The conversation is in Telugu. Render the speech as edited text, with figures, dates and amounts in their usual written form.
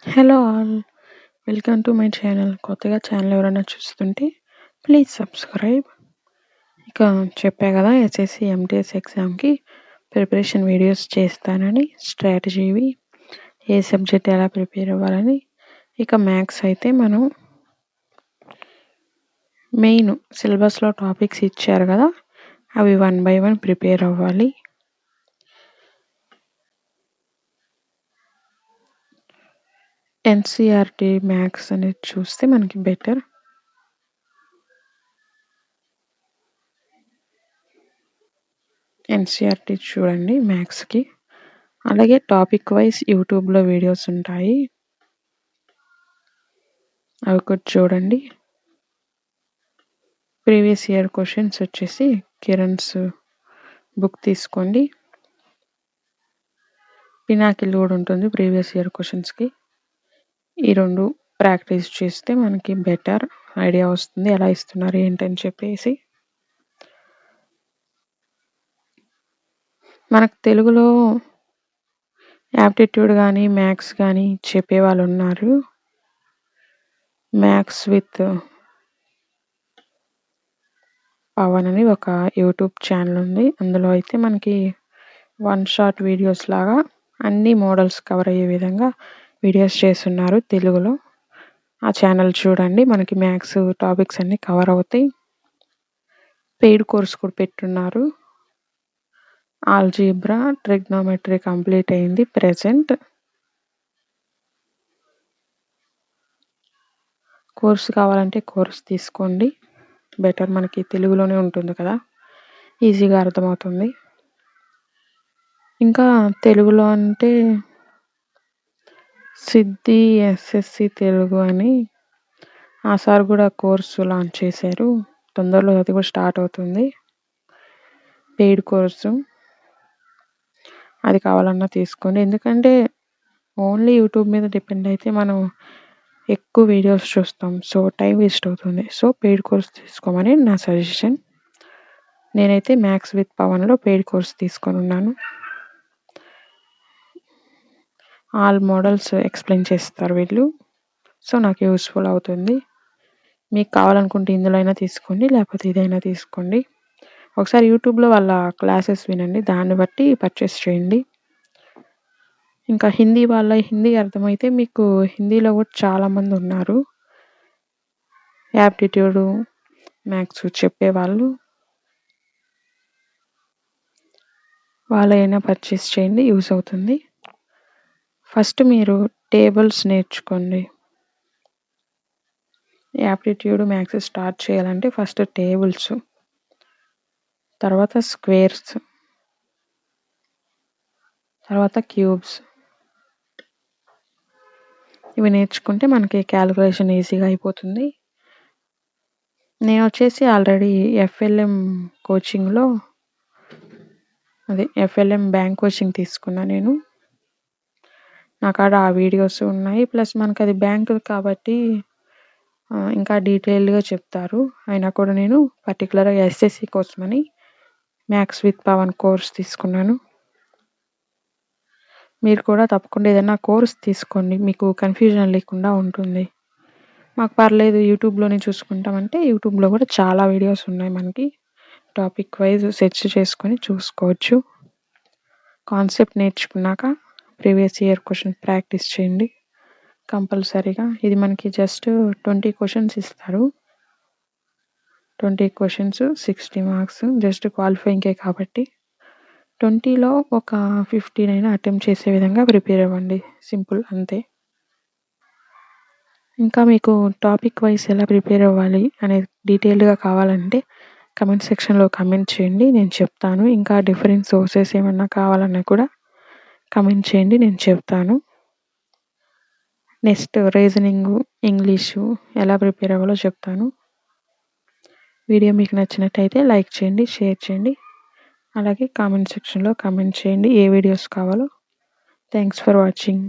Hello all. Welcome to my channel. కొత్తగా ఛానల్ ఎవరైనా చూస్తుంటే ప్లీజ్ సబ్స్క్రైబ్. ఇక చెప్పా కదా ఎస్ఎస్సి ఎంటీఎస్ ఎగ్జామ్కి ప్రిపరేషన్ వీడియోస్ చేస్తానని, స్ట్రాటజీవి, ఏ సబ్జెక్ట్ ఎలా ప్రిపేర్ అవ్వాలని. ఇక మ్యాథ్స్ అయితే మనం మెయిన్ సిలబస్లో టాపిక్స్ ఇచ్చారు కదా, అవి 1 by 1 ప్రిపేర్ అవ్వాలి. ఎన్సీఆర్టీ మ్యాథ్స్ అనేది చూస్తే మనకి బెటర్. ఎన్సీఆర్టీ చూడండి మ్యాథ్స్కి. అలాగే టాపిక్ వైజ్ యూట్యూబ్లో వీడియోస్ ఉంటాయి, అవి కూడా చూడండి. ప్రీవియస్ ఇయర్ క్వశ్చన్స్ వచ్చేసి కిరణ్స్ బుక్ తీసుకోండి. పినాకిల్ కూడా ఉంటుంది ప్రీవియస్ ఇయర్ క్వశ్చన్స్కి. ఈ రెండు ప్రాక్టీస్ చేస్తే మనకి బెటర్ ఐడియా వస్తుంది ఎలా ఇస్తున్నారు ఏంటని చెప్పేసి. మనకు తెలుగులో యాప్టిట్యూడ్ కానీ మ్యాథ్స్ కానీ చెప్పేవాళ్ళు ఉన్నారు. మ్యాథ్స్ విత్ పవన్ అని ఒక యూట్యూబ్ ఛానల్ ఉంది. అందులో అయితే మనకి 1 షాట్ వీడియోస్ లాగా అన్ని మోడల్స్ కవర్ అయ్యే విధంగా వీడియోస్ చేస్తున్నారు తెలుగులో. ఆ ఛానల్ చూడండి, మనకి మ్యాథ్స్ టాపిక్స్ అన్నీ కవర్ అవుతాయి. పెయిడ్ కోర్స్ కూడా పెట్టున్నారు. ఆల్జీబ్రా, ట్రిగ్నోమెట్రీ కంప్లీట్ అయింది ప్రెజెంట్. కోర్సు కావాలంటే కోర్స్ తీసుకోండి, బెటర్. మనకి తెలుగులోనే ఉంటుంది కదా, ఈజీగా అర్థమవుతుంది. ఇంకా తెలుగులో అంటే సిద్ధి ఎస్ఎస్సి తెలుగు అని ఆ సార్ కూడా కోర్సు లాంచ్ చేశారు. తొందరలో అది కూడా స్టార్ట్ అవుతుంది, పెయిడ్ కోర్సు. అది కావాలన్నా తీసుకోండి, ఎందుకంటే ఓన్లీ యూట్యూబ్ మీద డిపెండ్ అయితే మనం ఎక్కువ వీడియోస్ చూస్తాం, సో టైం వేస్ట్ అవుతుంది. సో పెయిడ్ కోర్స్ తీసుకోమని నా సజెషన్. నేనైతే మ్యాథ్స్ విత్ పవన్లో పెయిడ్ కోర్స్ తీసుకొని ఉన్నాను. ఆల్ మోడల్స్ ఎక్స్ప్లెయిన్ చేస్తారు వీళ్ళు, సో నాకు యూస్ఫుల్ అవుతుంది. మీకు కావాలనుకుంటే ఇందులో అయినా తీసుకోండి, లేకపోతే ఇదైనా తీసుకోండి. ఒకసారి యూట్యూబ్లో వాళ్ళ క్లాసెస్ వినండి, దాన్ని బట్టి పర్చేస్ చేయండి. ఇంకా హిందీ హిందీ అర్థమైతే మీకు హిందీలో కూడా చాలామంది ఉన్నారు యాప్టిట్యూడ్ మ్యాథ్స్ చెప్పేవాళ్ళు, వాళ్ళైనా పర్చేస్ చేయండి, యూస్ అవుతుంది. ఫస్ట్ మీరు టేబుల్స్ నేర్చుకోండి. యాప్టిట్యూడ్ మ్యాథ్స్ స్టార్ట్ చేయాలంటే ఫస్ట్ టేబుల్స్, తర్వాత స్క్వేర్స్, తర్వాత క్యూబ్స్. ఇవి నేర్చుకుంటే మనకి క్యాలిక్యులేషన్ ఈజీగా అయిపోతుంది. నేను వచ్చేసి ఆల్రెడీ ఎఫ్ఎల్ఎం కోచింగ్లో ఎఫ్ఎల్ఎం బ్యాంక్ కోచింగ్ తీసుకున్నా నేను. నా కాడ ఆ వీడియోస్ ఉన్నాయి, ప్లస్ మనకు అది బ్యాంక్ కాబట్టి ఇంకా డీటెయిల్డ్గా చెప్తారు. అయినా కూడా నేను పర్టికులర్గా ఎస్ఎస్సి కోసమని మ్యాథ్స్ విత్ పవన్ కోర్స్ తీసుకున్నాను. మీరు కూడా తప్పకుండా ఏదైనా కోర్స్ తీసుకోండి, మీకు కన్ఫ్యూజన్ లేకుండా ఉంటుంది. మాకు పర్లేదు యూట్యూబ్లోనే చూసుకుంటామంటే యూట్యూబ్లో కూడా చాలా వీడియోస్ ఉన్నాయి, మనకి టాపిక్ వైజ్ సెర్చ్ చేసుకొని చూసుకోవచ్చు. కాన్సెప్ట్ నేర్చుకున్నాక ప్రీవియస్ ఇయర్ క్వశ్చన్ ప్రాక్టీస్ చేయండి కంపల్సరీగా. ఇది మనకి జస్ట్ 20 క్వశ్చన్స్ ఇస్తారు, 20 క్వశ్చన్స్ 60 మార్క్స్, జస్ట్ క్వాలిఫైయింగే కాబట్టి 20లో ఒక 15 అయినా అటెంప్ట్ చేసే విధంగా ప్రిపేర్ అవ్వండి, సింపుల్ అంతే. ఇంకా మీకు టాపిక్ వైజ్ ఎలా ప్రిపేర్ అవ్వాలి అనేది డీటెయిల్డ్గా కావాలంటే కమెంట్ సెక్షన్లో కమెంట్ చేయండి, నేను చెప్తాను. ఇంకా డిఫరెంట్ సోర్సెస్ ఏమన్నా కావాలన్నా కూడా కమెంట్ చేయండి, నేను చెప్తాను. నెక్స్ట్ రీజనింగ్, ఇంగ్లీషు ఎలా ప్రిపేర్ అవ్వాలో చెప్తాను. వీడియో మీకు నచ్చినట్టయితే లైక్ చేయండి, షేర్ చేయండి, అలాగే కామెంట్ సెక్షన్లో కమెంట్ చేయండి ఏ వీడియోస్ కావాలో. Thanks for watching.